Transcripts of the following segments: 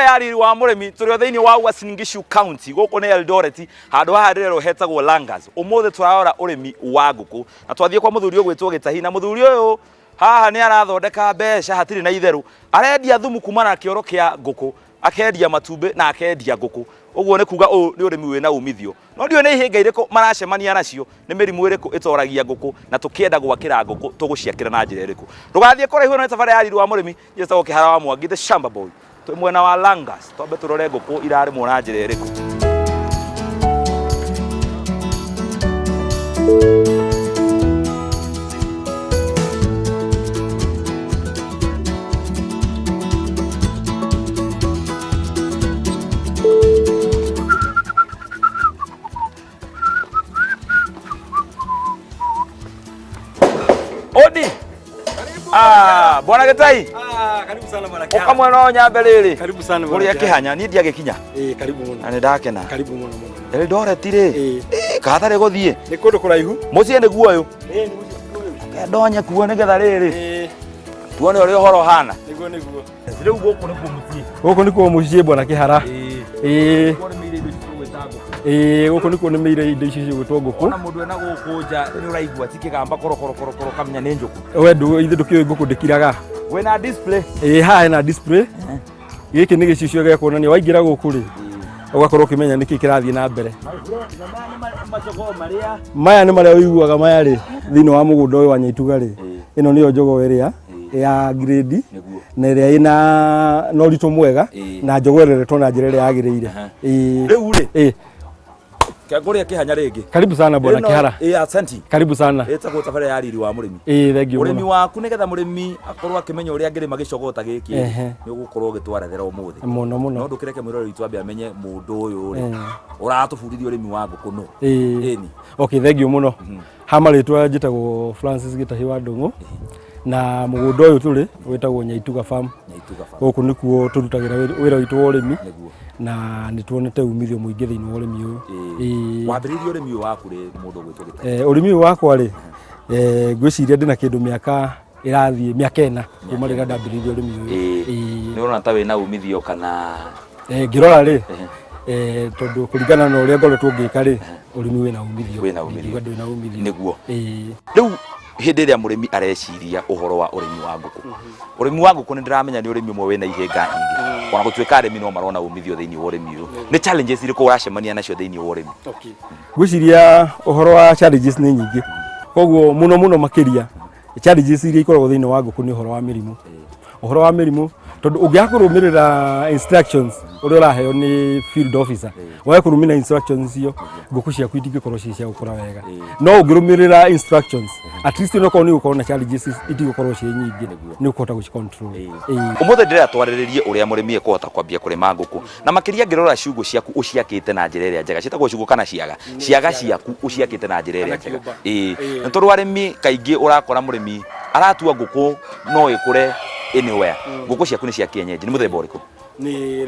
ya riri wa murimi turi thiini wa Uasin Gishu County guku ni Eldoret handu haha rero hetagwo Langas umuthe turaora urimi wa nguku na twathie kwa muthuri ogwitwo Gitahi na muthuri uyu haha ni arathondeka mbeca hatiri na itheru arendia thumu kumana na kioro kia nguku akendia matumbe na akendia nguku uguo ni kuga ni urimi wina umithio no ndio ni ihinga iriko maracemania nacio ni mirimu iriku itoragia nguku na tukienda gwakira nguku tuguciakira na njira iriku ndugathie kuraihu na safari ya riri wa murimi yesa gukihara wa Mwangi the Shamba Boy twi mwena wa Langas twambe turore nguku irari mona njira iriku Odi. Bwana Gitahi. Karibu sana bwana Kihanya. Uka mwena nyambe riri. Karibu sana bwana. Uri Kihanya ni ndiagikinya. Karibu muno. Ani ndakena. Karibu muno. Eldoret ri. Kathare guthie. Ni kundu kuraihu. Mucie ni guoyo. Ni mucie guoyo. Ndonye kuo ni getha riri. Tuone uri horo hana. Niguo. Riu guku ni ku mucie. Guku ni ku mucie bwana Kihara. Guku ni ku ni meire indo icio cigwitwo nguku. Ona mundu ena gukunja ni uraigua tikigamba korokoro kamenya ni njuku. We ndu ithe ndukioi nguku ndikiraga. We na display. Ha na display. Giki ni gicicio gia kuonania waingira guku ri. Ugakorwo ukimenya niki kirathie na mbere. Maya ni maria uiguaga maya ri thiini wa mugunda uyu wa Nyaituga ri. Ino niyo njogo iria ya grade na iria ina norito mwega na njogo ereretwo na njira iria yagiriire. Riu ri. Kagoria Kihanya ringi. Karibu sana bwana Kihara. Asante. Karibu sana. Etagwo safari ya riri wa murimi. Thank you. Urimi waku nigetha murimi akorwo akimenya uria ngirima gicogota giki ni ugukorwo gitwarethera umuthi. Muno. No ndukireke mwirori witu ambe amenye mundu uyu ri. Uratubundithia urimi wa nguku no. Okay, thank you muno. Hamaritwa njitagwo Francis Gitahi wa Ndungu. Na mugunda uyu turi witagwo Nyaituga Farm. Guku nikuo turutagira wira witu wa urimi. Na nituonete umithio muingi thiini wa urimi uyu. Wambiririe urimi waku ri mundu gwitwo Gitahi. Urimi wakwa ri ngwiciria ndina kindu miaka irathie miaka 4 kuma rira ndambiririe urimi uyu. Ni urona ta wina umithio kana ngirora ri tondu kuringana na uria ngoretwo ngika ri urimi wina umithio. Wina umithio niguo. Riu hindi iria murimi areciria uhoro wa urimi wa nguku. Urimi wa nguku ni ndiramenya ni urimi mwe wina ihinga nyingi. Ona gutwika arimi no marona umithio thiini wa urimi uyu. Ni challenges iriku uracemania nacio thiini wa urimi? Gwiciria uhoro wa challenges ni nyingi. Koguo muno makiria challenges iria ikoragwo thiini wa nguku ni uhoro wa mirimu. Uhoro wa mirimu tondu ungiakurumirira instructions uria uraheo ni field officer wae kurumira instructions icio nguku ciaku itingikorwo cia gukura wega no ungirumirira instructions at least no ko ni ukorwo na challenges itingikorwo cie nyingi ni ukota guci control. Umuthe ndira twariririe uria murimi ekuhota kwambia kurima nguku na makiria ngirora ciugo ciaku uciakite na njira iria njega citagwo ciugo kana ciaga ciaku uciakite na njira iria njega. Ntoru arimi kaingi urakora murimi aratua nguku no ikure anywhere. Nguku ciaku ni cia kienyeji ni muthemba uriku? Ni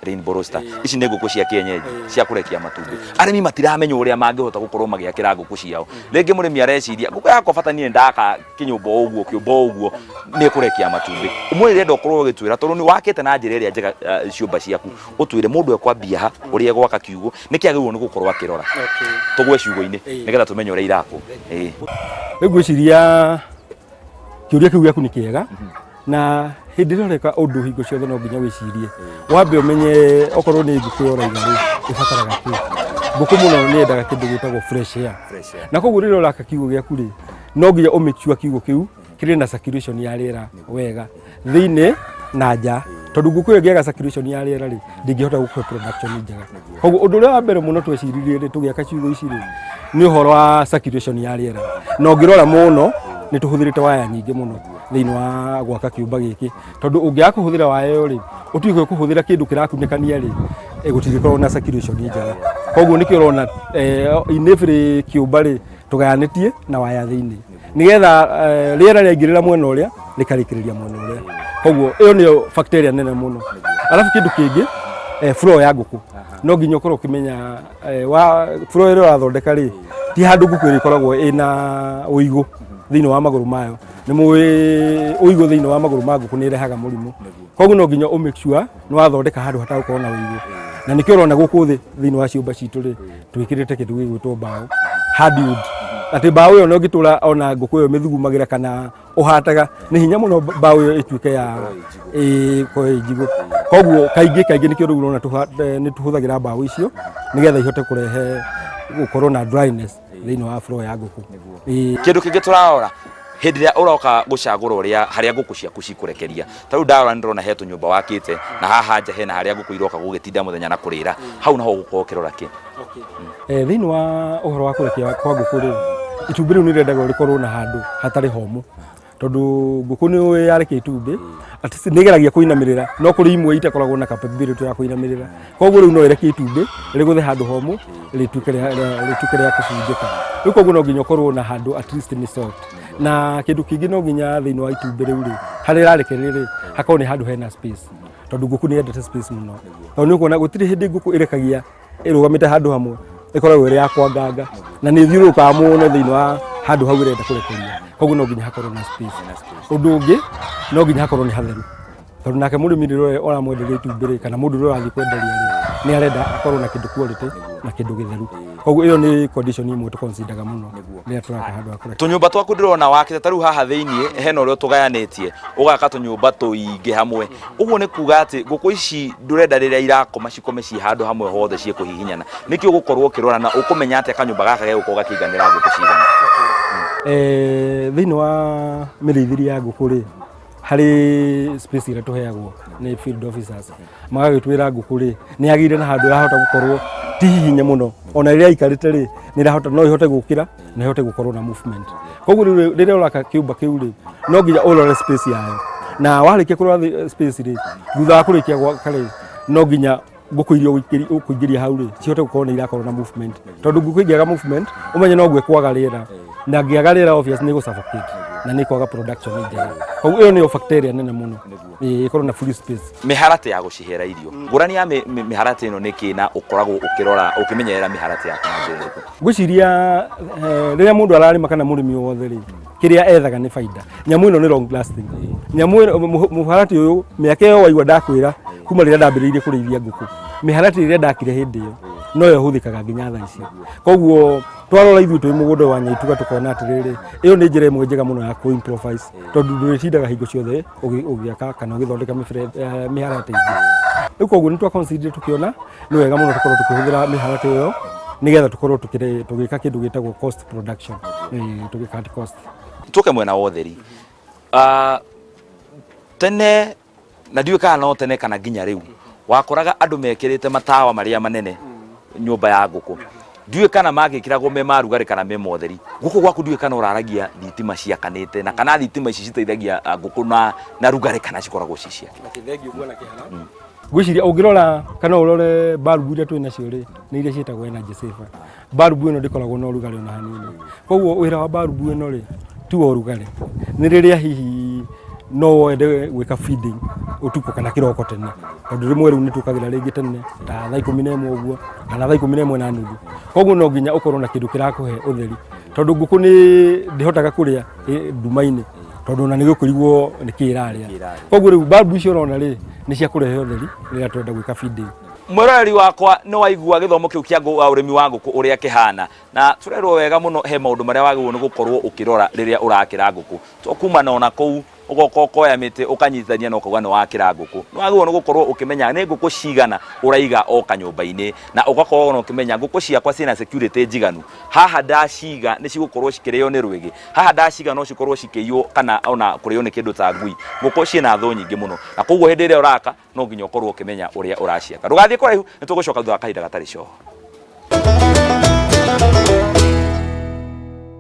Rainbow Rooster. Ici ni nguku cia kienyeji cia kurekia matumbi. Arimi matiramenya uria mangihota gukorwo magiakira nguku ciao. Ringi murimi areciria nguku yakwa bata nie ndaka kinyumba uguo kiumba uguo ni kurekia matumbi. Umwire ndo korwo gitwira tondu ni wakite na njira iria njega ciumba ciaku utwire mundu ekwambia ha uria gwaka kiugo nikiagirwo ni gukorwo akirora. Tugwe ciugo-ini nigetha tumenye uria irako. Ngwiciria kiuria kiu giaku ni kiega na hindi roreka undu hingo ciothe no nginya wicirie wambe umenye okorwo ni nguku yoraiga ri ibataraga ki nguku muno ni endaga kindu gitagwo fresh air na koguo riro raka kiugo giaku ri no nginya umikua kiugo kiu kiri na circulation ya riera wega thiini na nja tondu nguku ngiaga circulation ya riera ri ndingihota gukua production njega koguo undu uria wa mbere muno tweciririe ri tugiaka ciugo ici ri ni uhoro wa circulation ya riera no ngirora muno ni tuhuthirite waya nyingi muno thiini wa gwaka kiumba giki tondu ungiaga kuhuthira waya yo ri utuike kuhuthira kindu kirakunekania ri gutigikoro na circulation njega koguo nikio urona inefri kiumba ri tugayanetie na waya thiini nigetha riera riangirira mwena uria rikarikiriria mwena uria koguo iyo niyo factoria nene muno alafu kindu kingi flow ya nguku no nginya ukorwo ukimenya wa flow ĩrĩa ũrathondeka ri ti handu nguku ĩkoragwo ina uigu thiini wa maguru mayo nĩ mũĩ ũigũ thĩinĩ wa magũrũ ma ngũkũ nĩ irehaga mũrimũ. Koguo no nginya make sure nĩ wathondeka handũ hatagũkorwo na ũigũ. Na nĩkĩo ũrona gũkũ thĩ thĩinĩ wa ciũmba citũ rĩ twĩkĩrĩte kĩndũ gĩgwĩtwo mbaũ hardwood. Atĩ mbaũ ĩyo no ngĩtũra ona ngũkũ ĩyo mĩthugumagĩra kana ũhataga nĩ hinya mũno mbaũ ĩyo ĩtuĩke ya njigũ. Koguo kaingĩ nĩkĩo rĩu ũrona nĩ tũhũthagĩra mbaũ icio nĩgetha ihote kũrehe gũkorwo na dryness thĩinĩ wa floor ya ngũkũ. Kĩndũ kĩngĩ tũrarora hĩndĩ ĩrĩa ũroka gũcagũra ũrĩa harĩa ngũkũ ciaku cikũrekeria. Ta rĩu ndarora nĩndĩrona he tũnyũmba wakĩte na haha nja hena harĩa ngũkũ iroka gũgĩtinda mũthenya na kũrĩra. Hau naho ũgũkorwo ũkĩrora kĩ? Thĩinĩ wa ũhoro wa kũrekia kwa ngũkũ rĩ itumbĩ rĩu nĩrĩendagwo rĩkorwo na handũ hatarĩ homũ. Tondũ ngũkũ nĩ yarekia itumbĩ nĩgeragia kũinamĩrĩra no kũrĩ imwe itakoragwo na capability ya kũinamĩrĩra. Koguo rĩu no ĩrekie itumbĩ rĩgũthe handũ homũ rĩtuĩke rĩa kũbunjĩka. Rĩu koguo no nginya ũkorwo na handũ at least nĩ soft. Na kĩndũ kĩngĩ no nginya thĩinĩ wa itumbĩ rĩu rĩ harĩa ĩrarekeria rĩ hakorwo nĩ handũ hena space. Tondũ ngũkũ nĩ yendete space mũno. Tondũ nĩ ũkuona gũtirĩ hĩndĩ ngũkũ ĩrekagia ĩrũgamĩte handũ hamwe ĩkoragwo ĩrĩ ya kwanganga na nĩ ĩthiũrũrũkaga mũno thĩinĩ wa handũ hau ĩrenda kũrekeria. Koguo no nginya hakorwo na space. Ũndũ ũngĩ no nginya hakorwo nĩ hatheru. Tondũ nake mũrĩmi rĩrĩa ũramwenderia itumbĩ rĩ kana mũndũ ũrĩa ũrathiĩ kwenderia rĩ nĩ arenda akorwo na kĩndũ quality na kĩndũ gĩtheru. Koguo ĩyo nĩ condition imwe tũconsideraga mũno rĩrĩa tũraka handũ ha kũrekia. Tũnyũmba twaku ndĩrona wakĩte ta rĩu haha thĩinĩ hena ũrĩa tũgayanĩtie ũgaka tũnyũmba tũingĩ hamwe. Ũguo nĩ kuga atĩ ngũkũ ici ndũrenda rĩrĩa irakoma cikome ciĩ handũ hamwe hothe ciĩkũhihinyana. Nĩkĩo ũgũkorwo ũkĩrora na ũkũmenya atĩ kanyũmba gaka gegũkorwo gakĩiganĩra ngũkũ cigana. Thĩinĩ wa mĩrĩithĩrie ya ngũkũ rĩ harĩ space ĩrĩa tũheagwo nĩ field officers magagĩtwĩra ngũkũ rĩ nĩ yagĩrĩire na handũ yahota gũkorwo ti hihinye mũno ona rĩrĩa ikarĩte rĩ no ihote gũkĩra na ihote gũkorwo na movement. Koguo rĩrĩa ũraka kĩũmba kĩu rĩ no nginya ũrore space yayo na warĩkia kũrora space rĩ thutha wa kũrĩkia gwaka rĩ no nginya ngũkũ iria ũkũingĩria hau rĩ cihote gũkorwo nĩ irakorwo na movement. Tondũ ngũkũ ĩngĩaga movement ũmenye no gwĩkwaga rĩera na ngĩaga rĩera obvious nĩ gũsuffocate na nĩ kwaga production njega. Koguo ĩyo nĩyo factoria nene mũno ĩkorwo na free space. Mĩharatĩ ya gũcihera irio ngũrani ya mĩharatĩ ĩno nĩ kĩ na ũkoragwo ũkĩrora ũkĩmenyerera mĩharatĩ yaku na njĩra ĩrĩkũ? Ngwĩciria rĩrĩa mũndũ ararĩma kana mũrĩmi wothe rĩ kĩrĩa ethaga nĩ baida. Nyamũ ĩno nĩ long lasting. Nyamũ ĩno mũharatĩ ũyũ mĩaka ĩyo waigua ndakwĩra kuma rĩrĩa ndambĩrĩirie kũrĩithia ngũkũ mĩharatĩ ĩrĩa ndakire hĩndĩ ĩyo no yo hũthĩkaga nginya thaa ici. Koguo twarora ithuĩ twĩ mũgũnda wa Nyaituga tukona atĩrĩrĩ ĩyo nĩ njĩra ĩmwe njega mũno ya kũ-improvise tondũ ndũrĩtindaga hingo ciothe ũgĩaka kana ũgĩthondeka mĩharatĩ ingĩ. Rĩu koguo nĩ twa-consider tũkĩona nĩ wega mũno tũkorwo tũkĩhũthĩra mĩharatĩ ĩyo nĩgetha tũkorwo tũgĩka kĩndũ gĩtagwo cost production tũgĩcut cost. Tuke mwena wa ũtheri tene na ndiũĩ kana no tene kana nginya rĩu wakoraga andũ mekĩrĩte matawa marĩa manene nyũmba ya ngũkũ. Ndiũĩ kana magĩkĩragwo me marugarĩ kana me motheri. Ngũkũ gwaku ndiũĩ kana ũraragia thitima ciakanĩte na kana thitima ici citeithagia ngũkũ na rugarĩ kana cikoragwo ci ciake. Ngwĩciria ũngĩrora kana ũrore balbu iria twĩ nacio rĩ nĩ iria ciĩtagwo energy saver. Balbu ĩno ndĩkoragwo na ũrugarĩ ona hanini. Koguo wĩra wa balbu ĩno rĩ tu ũrugarĩ. Nĩ rĩrĩa hihi no wende gwĩka feeding utuko kana kĩroko tene. Tondũ rĩmwe rĩu nĩ tũkagĩra rĩngĩ tene ta thaa 11 ũguo kana thaa 11 na nuthu. Koguo no nginya ũkorwo na kĩndũ kĩrakũhe ũtheri. Tondũ ngũkũ nĩ ndĩhotaga kũrĩa nduma-inĩ tondũ ona nĩ gũkũrigwo nĩ kĩ ĩrarĩa. Koguo rĩu balbu icio ũrona rĩ nĩ cia kũrehe ũtheri rĩrĩa twenda gwĩka feeding. Mwĩroreri wakwa nĩ waigua gĩthomo kĩu kĩa ũrĩmi wa ngũkũ ũrĩa kĩhana na tũrerwo wega mũno he maũndũ marĩa wagĩrĩirwo nĩ gũkorwo ũkĩrora rĩrĩa ũrakĩra ngũkũ. Kuma na kũu ũgoka ũkoya mĩtĩ ũkanyitithania na ũkauga nĩ wakĩra ngũkũ. Nĩ wagĩrĩirwo nĩ gũkorwo ũkĩmenya nĩ ngũkũ cigana ũraiga o kanyũmba-inĩ na ũgakorwo no ũkĩmenya ngũkũ ciakwa ciĩna security njiganu. Haha ndaciga nĩ cigũkorwo cikĩrĩo nĩ rwĩgĩ. Haha ndaciga no cikorwo cikĩiywo kana ona kũrĩo nĩ kĩndũ ta ngui. Ngũkũ ciĩna thũ nyingĩ mũno na koguo hĩndĩ ĩrĩa ũraka no nginya ũkorwo ũkĩmenya ũrĩa ũraciaka. Ndũgathiĩ kũraihu nĩ tũgũcoka thutha wa kahinda gatarĩ coho.